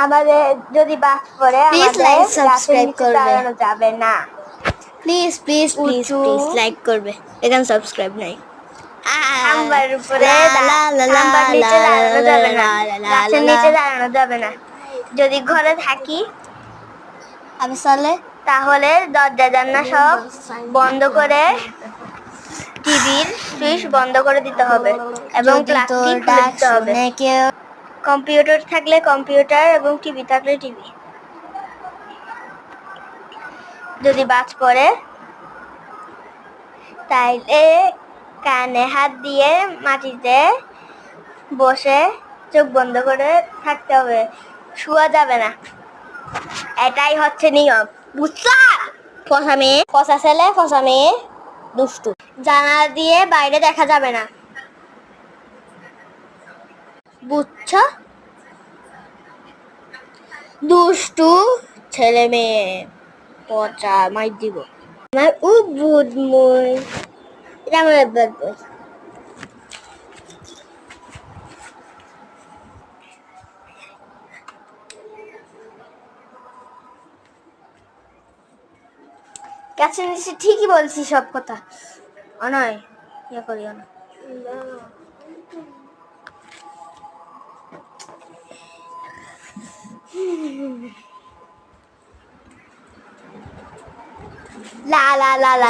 আমাদের যদি বাস পড়ে প্লিজ আমাদের লাইক গাছের সাবস্ক্রাইব নিচে করবে, দাঁড়ানো যাবে না। প্লিজ প্লিজ প্লিজ উঁচু প্লিজ লাইক করবে, এখানে সাবস্ক্রাইব নাই। খাম্বার উপরে লা লা লা লা খাম্বার লা নিচে লা দাঁড়ানো লা যাবে না, লা লা লা গাছের লা। নিচে দাঁড়ানো যাবে না। যদি ঘরে থাকি আমি চলে তাহলে দরজা জানলা সব বন্ধ করে টিভির সুইচ বন্ধ করে দিতে হবে এবং যদি প্লাগটি তোর খুলে ডাক দিতে হবে। শুনে কেউ, কম্পিউটার থাকলে কম্পিউটার এবং টিভি থাকলে টিভি। যদি বাজ পড়ে তাইলে কানে হাত দিয়ে মাটিতে বসে চোখ বন্ধ করে থাকতে হবে, শোয়া যাবে না। এটাই হচ্ছে নিয়ম, বুঝছো? ফসা মেয়ে, ফসা ছেলে, ফসা মেয়ে, দুষ্টু। জানালা দিয়ে বাইরে দেখা যাবে না, বুঝছো? দুষ্টু ছেলে মেয়ে, পচা মাই দিব। আমার বুদ মই, এটা আমার ব্যাড বয়। গাছের নিচে ঠিকই বলছি সব কথা, অনয় ইয়ে করিও না। লা লা লা লা।